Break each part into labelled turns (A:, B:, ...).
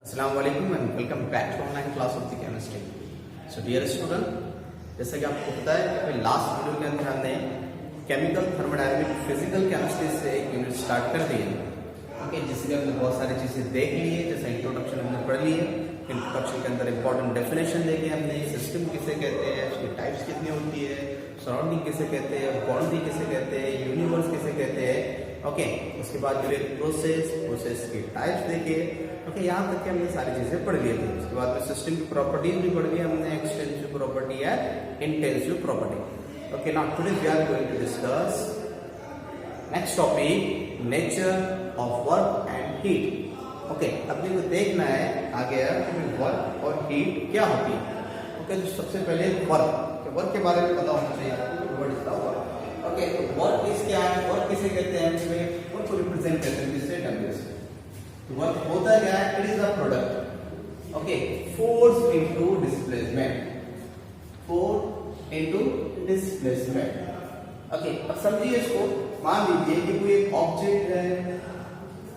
A: Assalamualaikum and welcome back to online class of the chemistry. So dear student, जैसा कि आपको पता है कि लास्ट वीडियो के अंदर हमने केमिकल थर्मोडायनामिक फिजिकल केमिस्ट्री से एक यूनिट स्टार्ट कर दी है। ओके, जिसमें हमने बहुत सारी चीजें देख ली है, जैसे इंट्रोडक्शन हमने पढ़ ली है। इंट्रोडक्शन के अंदर इंपॉर्टेंट डेफिनेशन देखे हमने, सिस्टम किसे कहते हैं, उसकी टाइप्स कितनी होती है, सराउंडिंग किसे कहते हैं, बाउंड्री किसे कहते हैं, यूनिवर्स किसे कहते हैं। ओके, उसके बाद जो प्रोसेस की टाइप्स देखे। ओके, यहाँ तक के हमने सारी चीजें पढ़ ली थी। उसके बाद में सिस्टम की प्रॉपर्टीज भी पढ़ ली हमने, एक्सटेंसिव प्रॉपर्टी है, intensive property. Okay, now today we are going to discuss next topic, nature of work and heat. Okay, अपने को देखना है आगे वर्क और हीट क्या होती है। ओके, तो सबसे पहले वर्क के बारे में पता होना चाहिए आपको। Word is the work. Okay, तो वर्क इज क्या है, वर्क किसे कहते हैं, वर्क को रिप्रेजेंट करते हैं किससे, डब्ल्यू से। वर्क होता क्या है, it is a product. Okay, force into displacement, force into displacement. Okay, अब समझिए इसको, मान लीजिए कि कोई एक ऑब्जेक्ट है,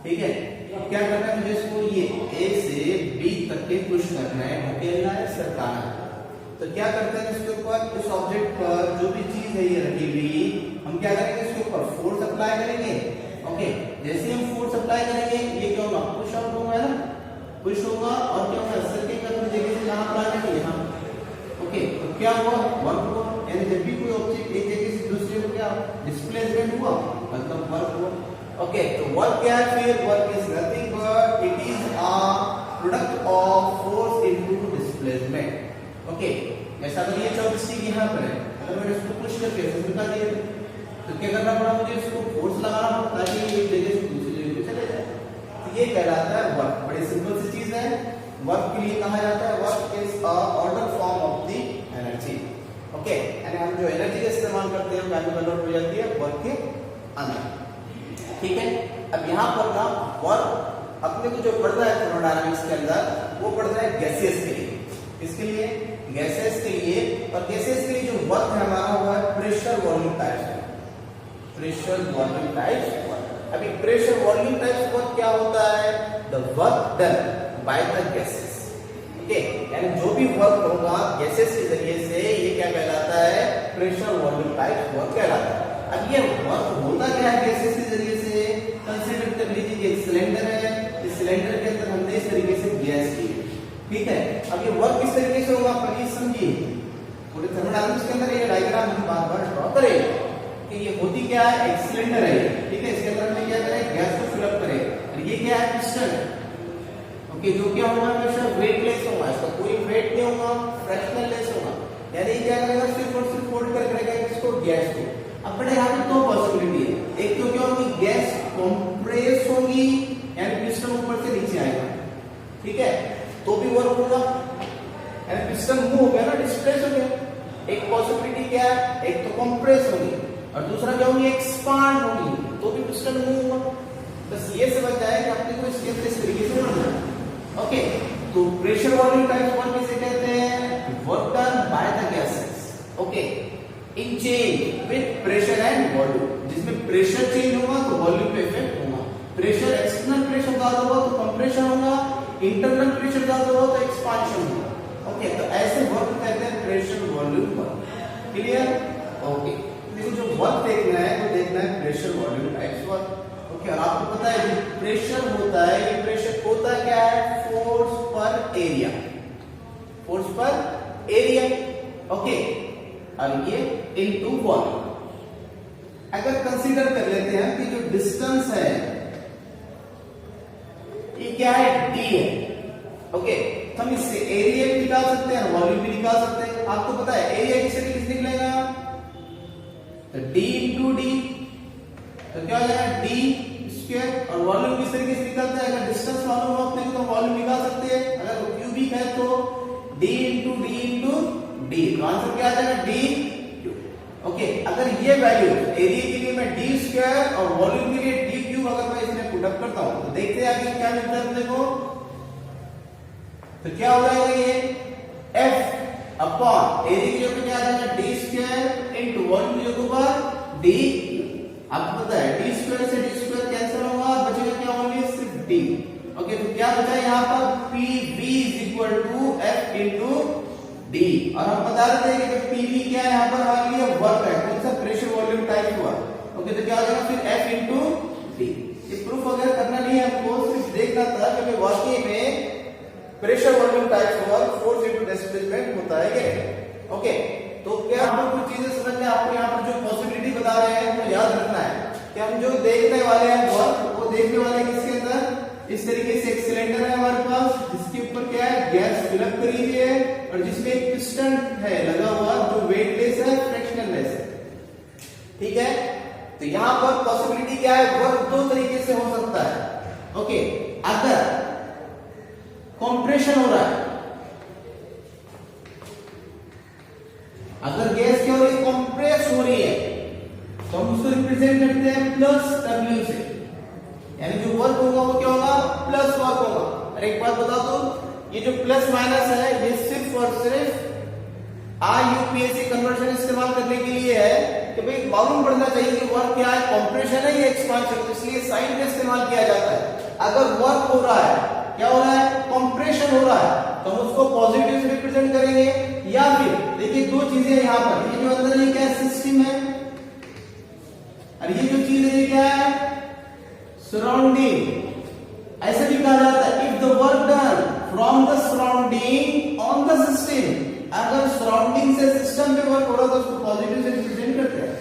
A: ठीक है, क्या करना है मुझे इसको ये ए से बी तक के पुश करना है, धकेलना है, सरकाना है। तो क्या करते हैं इसके ऊपर, इस ऑब्जेक्ट पर जो भी चीज है ये रखी हुई, हम क्या करेंगे इसके ऊपर फोर्स अप्लाई करेंगे। ओके, जैसे हम फोर्स अप्लाई करेंगे ये क्या होगा, पुश आउट होगा ना, पुश होगा और क्या होगा, सर्किल का अपनी जगह से जहां पर आ जाएगा यहाँ। ओके, तो क्या हुआ, वर्क हुआ। यानी जब भी कोई ऑब्जेक्ट एक जगह से दूसरे को क्या डिस्प्लेसमेंट हुआ, मतलब वर्क हुआ। ओके, तो वर्क क्या है, फिर work is nothing but it is a product of force into displacement. Okay, जैसा अगर ये चॉपस्टिक यहाँ पर है, अगर मैंने इसको पुश करके निकाल दिया तो क्या करना पड़ा मुझे, इसको फोर्स लगाना पड़ा ताकि ये एक जगह से दूसरी जगह पे चले जाए। तो ये कहलाता है वर्क। बड़ी सिंपल सी चीज है। वर्क के लिए कहा जाता है work is a order form of the energy. Okay, यानी हम जो एनर्जी का इस्तेमाल करते हैं वो कन्वर्ट हो जाती है वर्क के अंदर। ठीक है, अब यहाँ पर ना वर्क अपने को जो पढ़ना है थर्मोडायनामिक्स के अंदर, वो पढ़ना है गैसेस के लिए। इसके लिए गैसेस के लिए, और गैसेस के लिए जो वर्क है हमारा वो है प्रेशर वॉल्यूम टाइप्स है, प्रेशर वॉल्यूम टाइप्स। अभी प्रेशर वॉल्यूम टाइप्स वर्क क्या होता है, the work done by the gases. Okay, यानी जो भी वर्क होगा गैसेस के जरिए से, ये क्या कहलाता है, प्रेशर वॉल्यूम टाइप्स वर्क कहलाता है। अब ये वर्क होता क्या है गैसेस के जरिए से, कंसीडर कर लीजिए कि एक सिलेंडर है, इस सिलेंडर के अंदर हमने इस तरीके से गैस ली, ठीक है। अब ये वर्क किस तरीके से होगा, प्लीज समझिए। पूरे थर्मोडायनामिक्स के अंदर ये डायग्राम हम बार-बार ड्रॉ करें कि ये होती क्या है, एक सिलेंडर है, ठीक है, इसके अंदर हमने क्या करें, गैस को फिल अप करें, और ये क्या है, पिस्टन। ओके, जो क्या होगा, हमेशा वेटलेस होगा, इसका कोई वेट नहीं होगा, फ्रैक्शनल लेस होगा। यानी क्या करेगा, सिर्फ और सिर्फ होल्ड कर रखेगा इसको, गैस को। अब बड़े यहाँ पे दो पॉसिबिलिटी है, एक तो क्या होगी, गैस कंप्रेस होगी, यानी पिस्टन ऊपर से नीचे आएगा, ठीक है, तो भी वर्क होगा, यानी पिस्टन मूव हो गया ना, डिस्प्लेस हो गया। एक पॉसिबिलिटी क्या है, एक तो कंप्रेस होगी और दूसरा क्या होगी, एक्सपांड होगी, तो भी पिस्टन मूव होगा। बस ये समझ जाए कि अपने को इसके अंदर इस तरीके से बनना है। ओके, तो प्रेशर वॉल्यूम टाइप्स वर्क किसे कहते हैं, work done by the gases. Okay, in change with pressure and volume, जिसमें प्रेशर चेंज होगा तो वॉल्यूम पे इफेक्ट होगा, प्रेशर एक्सटर्नल प्रेशर ज्यादा होगा तो कंप्रेशन होगा, इंटरनल प्रेशर ज्यादा होगा तो एक्सपांशन होगा। ओके, तो ऐसे वर्क कहते हैं pressure volume work. Clear? Okay, देखो जो वर्क देखना है तो देखना है pressure volume types work. Okay, और आपको पता है जो प्रेशर होता है, ये प्रेशर होता क्या है, फोर्स पर एरिया, फोर्स पर एरिया। ओके, और ये इनटू वॉल्यूम। अगर कंसीडर कर लेते हैं कि जो डिस्टेंस है ये क्या है, डी है। ओके, तो हम इससे एरिया भी निकाल सकते हैं, वॉल्यूम भी निकाल सकते हैं। आपको पता है एरिया किससे निकलेगा, तो डी इंटू डी, तो क्या हो जाएगा, डी स्क्वायर। और वॉल्यूम किस तरीके से निकलता है, अगर डिस्टेंस मालूम हो अपने को तो वॉल्यूम निकाल सकते हैं। अगर वो क्यूबिक है तो डी इंटू डी, तो आंसर क्या आ जाएगा, डी क्यूब। ओके, अगर ये वैल्यू एरिया के लिए मैं डी स्क्वायर और वॉल्यूम के लिए डी क्यूब अगर मैं इसमें पुट अप करता हूं तो देखते हैं आगे क्या मिलता है अपने को। तो क्या हो जाएगा, ये एफ अपॉन एरिया की जगह क्या आ जाएगा, डी स्क्वायर इनटू वॉल्यूम की जगह पर डी। आपको पता है डी स्क्वायर से डी स्क्वायर कैंसिल होगा, बचेगा क्या, ओनली सिर्फ डी। ओके, तो क्या बचा यहाँ पर, पी डी। और हम बता रहे थे कि पीवी क्या है, यहाँ पर हमारे लिए वर्क है, कौन सा प्रेशर वॉल्यूम टाइप हुआ। ओके, तो क्या हो जाएगा फिर एफ इंटू डी। ये प्रूफ वगैरह करना नहीं है हमको, सिर्फ देखना था कि वाकई में प्रेशर वॉल्यूम टाइप हुआ, फोर्स इंटू डिस्प्लेसमेंट होता है क्या। ओके, तो क्या आपको कुछ चीजें समझ में, आपको यहाँ पर जो पॉसिबिलिटी बता रहे हैं वो याद रखना है कि हम जो देखने वाले हैं वर्क, वो देखने वाले हैं किसके अंदर, इस तरीके से एक सिलेंडर है हमारे पास, जिसके ऊपर क्या है, गैस फिलअप करी हुई है और जिसमें एक पिस्टन है लगा हुआ जो वेटलेस है, फ्रैक्शनलेस है। ठीक है, तो यहां पर पॉसिबिलिटी क्या है, वर्क दो तरीके से हो सकता है। ओके, अगर कंप्रेशन हो रहा है, अगर गैस क्या हो रही है, कंप्रेस हो रही है, तो हम उसको रिप्रेजेंट करते हैं प्लस डब्ल्यू से, यानी जो वर्क होगा वो क्या होगा, प्लस वर्क होगा। और एक बात बता दो, ये जो प्लस माइनस है ये सिर्फ और सिर्फ आईयूपीएसी कन्वर्जन इस्तेमाल करने के लिए है कि भाई मालूम पड़ना चाहिए कि वर्क क्या है, कंप्रेशन है या एक्सपांशन, इसलिए साइन का इस्तेमाल किया जाता है। अगर वर्क हो रहा है, क्या हो रहा है, कंप्रेशन हो रहा है, तो हम उसको पॉजिटिव से रिप्रेजेंट करेंगे, या फिर देखिए दो चीजें यहां पर, ये जो अंदर ये क्या है, सिस्टम है, और ये जो चीज है ये क्या है, सराउंडिंग। ऐसे भी कहा जाता है if the work done from the surrounding on the system, अगर सराउंडिंग से सिस्टम पे वर्क हो रहा है तो उसको पॉजिटिव से रिप्रेजेंट करते हैं।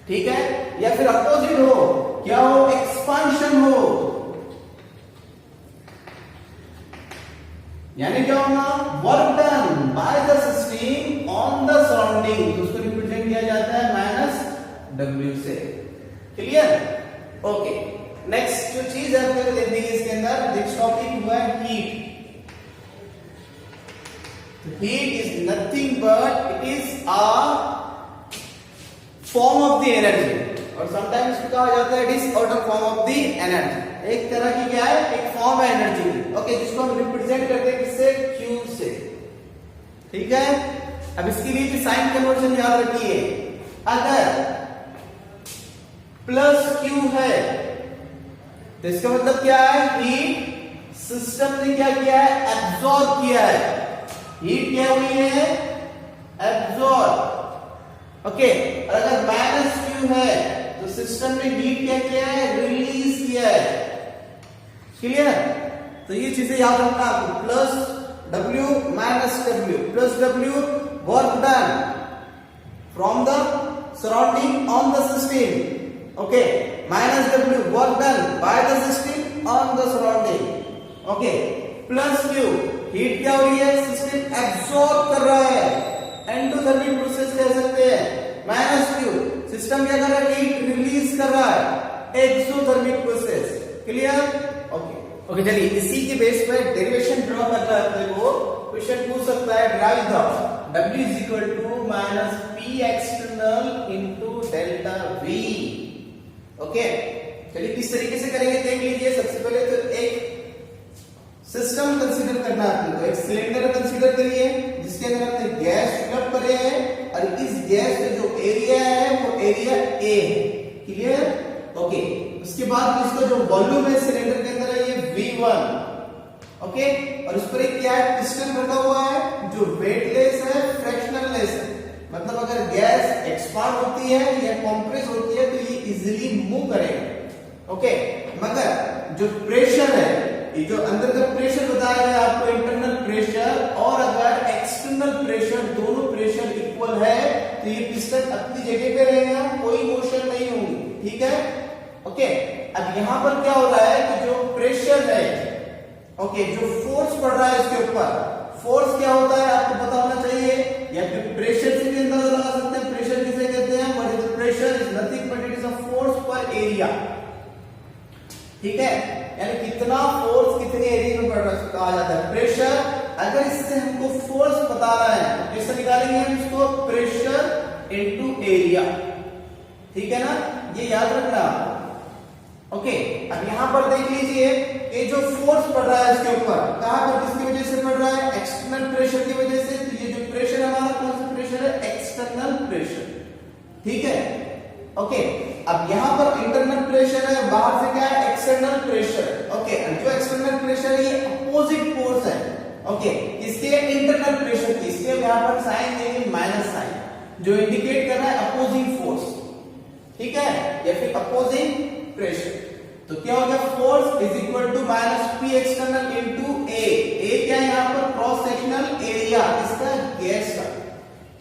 A: ठीक है, या फिर अपोजिट हो, क्या हो, एक्सपांशन हो, यानी क्या होगा, work done by the system on the surrounding, तो उसको रिप्रेजेंट किया जाता है माइनस डब्ल्यू से। क्लियर। ओके, नेक्स्ट जो चीज है आपको देखनी है इसके अंदर, नेक्स्ट टॉपिक हुआ है heat. Heat is nothing but it is a form of the energy, और समटाइम्स कहा जाता है it is outer form of the energy. एक तरह की क्या है, एक फॉर्म है एनर्जी की। ओके, जिसको हम रिप्रेजेंट करते हैं किससे, क्यू से। ठीक है, अब इसके लिए भी साइन कन्वर्जन याद रखिए, अगर प्लस क्यू है तो इसका मतलब क्या है, हीट सिस्टम ने क्या किया है, एब्जॉर्ब किया है। हीट क्या हुई है, एब्जॉर्ब। ओके, और अगर माइनस क्यू है तो सिस्टम ने हीट क्या किया है, रिलीज किया है। क्लियर, तो ये चीजें याद रखना आपको, plus W minus W, plus W work done from the surrounding on the system, okay, minus W work done by the system on the surrounding. Okay, plus Q heat क्या हो रही है, सिस्टम एब्सॉर्ब कर रहा है, endothermic process कह सकते हैं। माइनस क्यू सिस्टम क्या कर रहा है, हीट रिलीज कर रहा है, एक्सोथर्मिक प्रोसेस। क्लियर। ओके, चलिए इसी के बेस पर डेरिवेशन ड्रॉ करना है अपने को। क्वेश्चन पूछ सकता है, drive the W is equal to minus P external into delta V। Okay, चलिए किस तरीके से करेंगे देख लीजिए। सबसे पहले तो एक सिस्टम कंसीडर करना है आपको, एक सिलेंडर कंसीडर करिए जिसके अंदर हमने गैस फिलअप करे हैं, और इस गैस का जो एरिया है वो एरिया A है। क्लियर। ओके, उसके बाद इसका जो वॉल्यूम है सिलेंडर के अंदर है ये V1। ओके, और उस पर एक क्या है, पिस्टन रखा हुआ है जो वेटलेस है, फ्रैक्शनलेस है, मतलब अगर गैस एक्सपांड होती है या कंप्रेस होती है तो ये इजीली मूव करेगा। ओके, मगर जो प्रेशर है, ये जो अंदर का प्रेशर बताया गया आपको, इंटरनल प्रेशर और अगर एक्सटर्नल प्रेशर, दोनों प्रेशर इक्वल है तो ये पिस्टन अपनी जगह पे रहेगा, कोई मोशन नहीं होगी। ठीक है। ओके, अब यहां पर क्या हो रहा है कि जो प्रेशर है, ओके, जो फोर्स पड़ रहा है इसके ऊपर, फोर्स क्या होता है आपको पता होना चाहिए, या फिर प्रेशर से भी अंदाजा लगा सकते हैं। प्रेशर किसे कहते हैं, what is the pressure, is nothing but it is a force पर एरिया। ठीक है, यानी कितना फोर्स कितने एरिया में पड़ रहा है कहा जाता है प्रेशर। अगर इससे हमको फोर्स बता रहा है, कैसे निकालेंगे हम इसको, प्रेशर इनटू एरिया। ठीक है ना, ये याद रखना। ओके, अब यहां पर देख लीजिए, ये जो फोर्स पड़ रहा है इसके ऊपर, कहां पर, किसकी वजह से पड़ रहा है, एक्सटर्नल प्रेशर की वजह से। तो ये जो प्रेशर हमारा कौन सा प्रेशर है, एक्सटर्नल प्रेशर। ठीक है। ओके, अब यहां पर इंटरनल प्रेशर है, बाहर से क्या है, एक्सटर्नल प्रेशर। ओके, जो एक्सटर्नल प्रेशर है ये अपोजिट फोर्स है। ओके, इसके इंटरनल प्रेशर की, इसके यहाँ पर साइन देंगे माइनस साइन, जो इंडिकेट कर रहा है अपोजिंग फोर्स, ठीक है, या फिर अपोजिंग प्रेशर। तो क्या हो गया, force is equal to minus p external into A क्या है यहाँ पर, क्रॉस सेक्शनल एरिया इसका गैस का,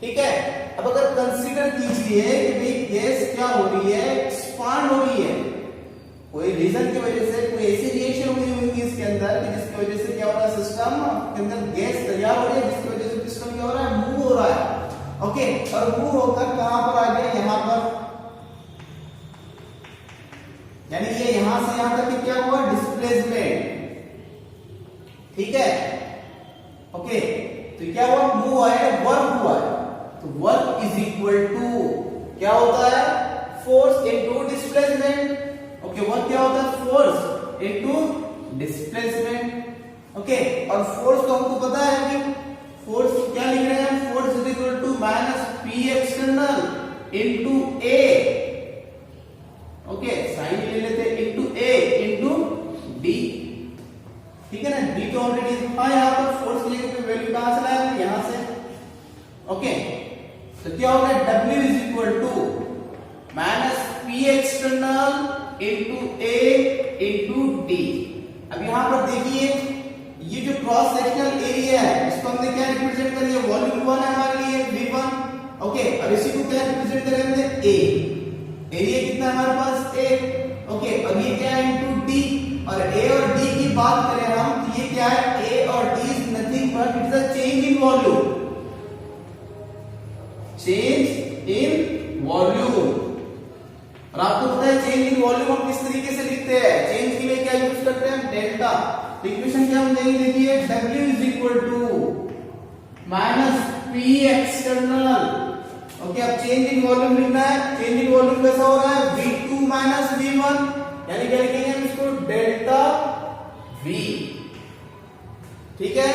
A: ठीक है। अब अगर कंसीडर कीजिए कि भाई गैस क्या हो रही है, एक्सपांड हो रही है, कोई रीजन की वजह से कोई ऐसी रिएक्शन हुई होगी इसके अंदर कि जिसकी वजह से क्या हो रहा है, सिस्टम के अंदर गैस तैयार हो रही है, जिसकी वजह से सिस्टम क्या हो रहा है, मूव हो रहा है। ओके, और मूव होकर कहां पर आ गया, यहां पर, यानी ये यहां से यहां तक क्या हुआ, डिस्प्लेसमेंट, ठीक है। ओके, तो क्या हुआ, मूव आया, वर्क हुआ है, तो वर्क इज इक्वल टू क्या होता है, force into displacement. Okay, work क्या होता है, फोर्स इनटू डिस्प्लेसमेंट। ओके, और फोर्स तो हमको पता है कि फोर्स क्या लिख रहे हैं, force is equal to minus p external into a. Okay, sign ले लेते हैं, इनटू ए इनटू डी, ठीक है ना। डी तो ऑलरेडी था यहां पर, फोर्स की जगह पे वैल्यू कहां से लाया, यहां से। ओके, तो क्या होगा, W is equal to minus p external into a into d. अब यहां पर देखिए, ये जो क्रॉस सेक्शनल एरिया है इसको हमने क्या रिप्रेजेंट करिए, वॉल्यूम 1 है हमारे लिए V1। ओके, अब इसी को क्या रिप्रेजेंट करेंगे, A, एरिया कितना हमारे पास, A। ओके, अब ये क्या है, इनटू D, और A और D की बात करें हम, तो ये क्या है, A और D is nothing but it's a change in volume, change in volume. और आपको पता है चेंज इन वॉल्यूम हम किस तरीके से लिखते हैं, चेंज के लिए क्या यूज करते हैं, डेल्टा। इक्वेशन क्या हम देंगे, देखिए, W is equal to minus p external. Okay, अब चेंज इन वॉल्यूम लिखना है, चेंज इन वॉल्यूम कैसा हो रहा है, V2 माइनस V1, यानी क्या लिखेंगे हम इसको, डेल्टा V, ठीक है।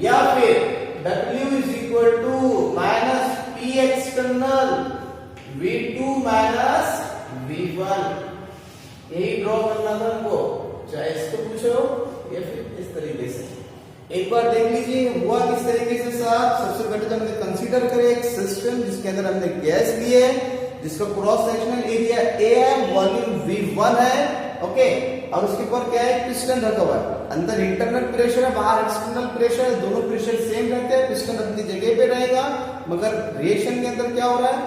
A: या फिर W is equal to minus p external V2 minus V1, यही ड्रॉ करना था हमको, चाहे इसको पूछो या फिर इस तरीके से। एक बार देख लीजिए हुआ किस तरीके से साहब। सबसे पहले तो हमने कंसीडर करें एक सिस्टम जिसके अंदर हमने गैस लिए है, जिसका क्रॉस सेक्शनल एरिया A है, वॉल्यूम V1 है। ओके, और उसके ऊपर क्या है, पिस्टन रखा हुआ है, अंदर इंटरनल प्रेशर है, बाहर एक्सटर्नल प्रेशर है, दोनों प्रेशर सेम रहते हैं, पिस्टन अपनी जगह पे रहेगा, मगर रिएक्शन के अंदर क्या हो रहा है,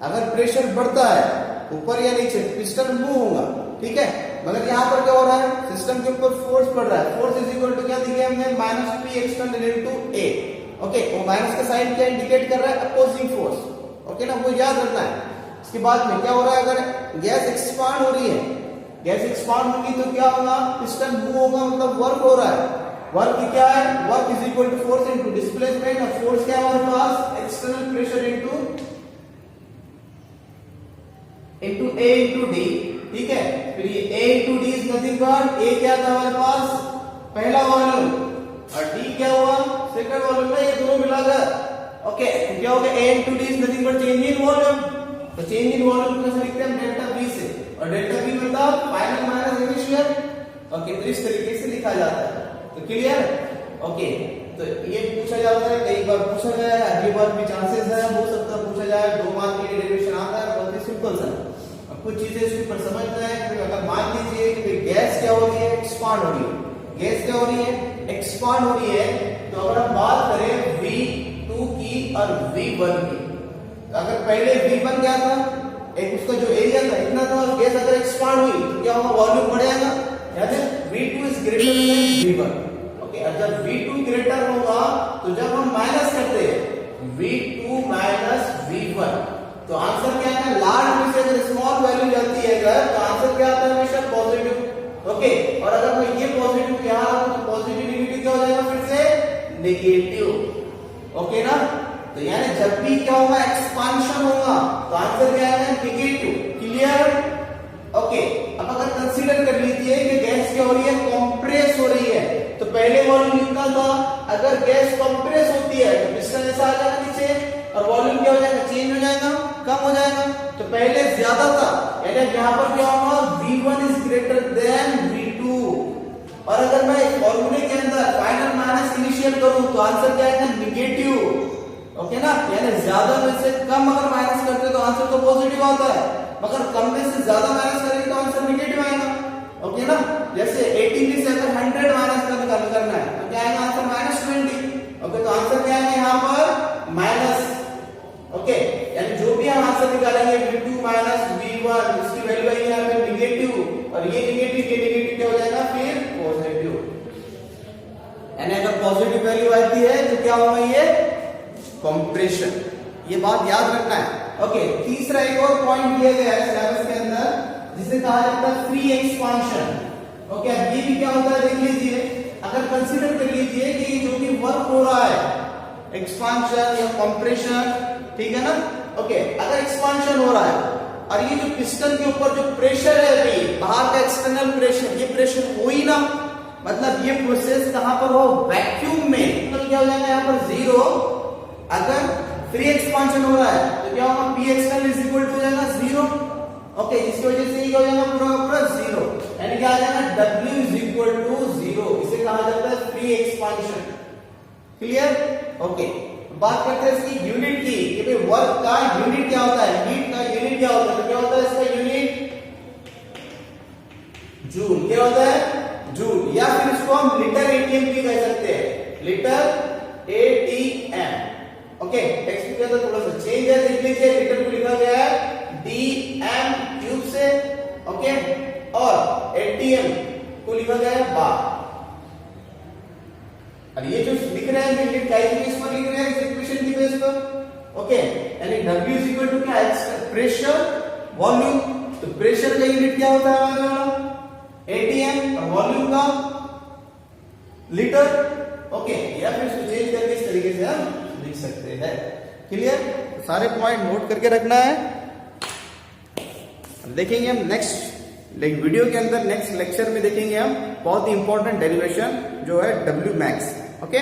A: अगर प्रेशर बढ़ता है ऊपर या नीचे, पिस्टन मूव होगा, ठीक है। मगर यहाँ पर क्या हो रहा है, सिस्टम के ऊपर फोर्स पड़ रहा है, फोर्स इज इक्वल टू क्या दिया हमने, minus p external into a. Okay, वो माइनस का साइन क्या इंडिकेट कर रहा है, अपोजिंग फोर्स। ओके ना, वो याद रखना है। इसके बाद में क्या हो रहा है, अगर गैस एक्सपांड हो रही है, गैस एक्सपांड होगी तो क्या होगा, पिस्टन मूव होगा, मतलब वर्क हो रहा है। वर्क क्या है, work is equal to force into displacement, और फोर्स क्या है हमारे पास, external pressure into A into D, ठीक है। फिर ये A into D is nothing but, A क्या था हमारे पास, पहला वॉल्यूम, और D क्या हुआ, सेकंड वॉल्यूम में, ये दोनों मिलाकर। ओके, क्या हो गया, A into D is nothing but change in volume, तो चेंज इन वॉल्यूम कैसे लिखते हैं, डेल्टा V से, और डेल्टा V मतलब फाइनल माइनस इनिशियल। ओके, तो इस तरीके से लिखा जाता है। तो क्लियर, ओके। तो ये पूछा जाता है, कई बार पूछा गया है, अगली बार भी चांसेस है, हो सकता है पूछा जाए, 2 मार्क के लिए डेरिवेशन आता है, बहुत ही सिंपल सा। अब कुछ चीजें इसके ऊपर समझना है। अगर मान लीजिए कि गैस क्या हो रही है, एक्सपांड हो रही है, गैस क्या हो रही है, एक्सपांड हो रही है, तो अगर हम बात करें V2 की और V1 की, तो अगर पहले V1 क्या था, एक उसका जो एरिया था इतना था, और गैस अगर एक्सपांड हुई तो क्या होगा, वॉल्यूम बढ़ेगा, याद है, V2 is greater than V1। Okay, जब V2 ग्रेटर होगा तो जब हम माइनस करते हैं V2 माइनस V1, तो आंसर क्या है, लार्ज में से अगर स्मॉल वैल्यू जाती है अगर, तो आंसर क्या आता है, हमेशा पॉजिटिव। ओके, और अगर मैं ये पॉजिटिव यहां तो पॉजिटिव नेगेटिव क्या हो जाएगा, फिर से नेगेटिव। ओके ना, तो यानी जब भी क्या होगा, एक्सपांशन होगा, तो आंसर क्या है, नेगेटिव। Clear, okay. अब अगर कंसीडर कर लीजिए कि गैस क्या हो रही है, कंप्रेस हो रही है, तो पहले वॉल्यूम कितना था, अगर गैस कंप्रेस होती है तो पिस्टन ऐसा आ जाएगा नीचे, और वॉल्यूम क्या हो जाएगा, चेंज हो जाएगा, कम हो जाएगा। तो पहले ज्यादा था, यानी यहाँ पर क्या होगा, V1 is greater than V2। और अगर मैं फॉर्मूले के अंदर फाइनल माइनस इनिशियल तो आंसर क्या आएगा? निगेटिव। ओके ना, यानी ज्यादा में से कम अगर माइनस करते तो आंसर तो पॉजिटिव आता है, मगर कम में से ज्यादा माइनस करेंगे तो आंसर निगेटिव आएगा। ओके ना, जैसे 18 से अगर 100 माइनस करना है तो क्या आएगा आंसर? -20। ओके, तो आंसर क्या आएगा यहाँ पर? माइनस। ओके, यानी जो भी हम आंसर निकालेंगे v2 माइनस v1 इसकी वैल्यू आएगी यहाँ पे निगेटिव, और ये निगेटिव क्या हो जाएगा फिर? पॉजिटिव। यानी अगर पॉजिटिव वैल्यू आती है तो क्या होगा? ये कंप्रेशन। ये बात याद रखना है। ओके, तीसरा एक और पॉइंट दिया गया है सिलेबस के अंदर जिसे कहा जाता है फ्री एक्सपांशन। ओके, अब ये भी क्या होता है देख लीजिए। अगर कंसीडर कर लीजिए कि जो भी वर्क हो रहा है, एक्सपांशन या कंप्रेशन, ठीक है ना। ओके, अगर एक्सपांशन हो रहा है और ये जो पिस्टन के ऊपर जो प्रेशर है अभी बाहर का एक्सटर्नल प्रेशर, ये प्रेशर हो ही ना, मतलब ये प्रोसेस कहां पर हो? वैक्यूम में। तो क्या हो जाएगा यहाँ पर? 0। अगर फ्री एक्सपांशन हो रहा है तो क्या होगा? P external is equal to हो जाएगा 0। ओके, इसकी वजह से ये हो जाएगा पूरा 0, यानी क्या आ जाएगा? W is equal to 0। इसे कहा जाता है फ्री एक्सपांशन। क्लियर? ओके, बात करते हैं इसकी यूनिट की कि भाई वर्क का यूनिट क्या होता है, हीट का यूनिट क्या होता है। तो क्या होता है इसका यूनिट? जूल। क्या होता है? जूल, या फिर इसको हम लीटर एटीएम भी कह सकते हैं, लीटर एटीएम। ओके, टेक्स्ट के अंदर थोड़ा सा चेंज है, देख लीजिए। लीटर को लिखा गया है डीएम क्यूब से, ओके, और एटीएम को लिखा गया है बार। और ये जो लिख रहे हैं यूनिट का बेस पर लिख रहे हैं, इक्वेशन की बेस पर। ओके, यानी W इज इक्वल टू क्या है? Pressure volume. तो प्रेशर का यूनिट क्या होता है हमारा? एटीएम, और वॉल्यूम का लीटर। ओके, या फिर इसको चेंज करके इस तरीके से हम लिख सकते हैं। क्लियर? सारे पॉइंट नोट करके रखना है। देखेंगे हम नेक्स्ट वीडियो के अंदर, नेक्स्ट लेक्चर में देखेंगे हम बहुत ही इंपॉर्टेंट डेरिवेशन जो है W मैक्स। ओके।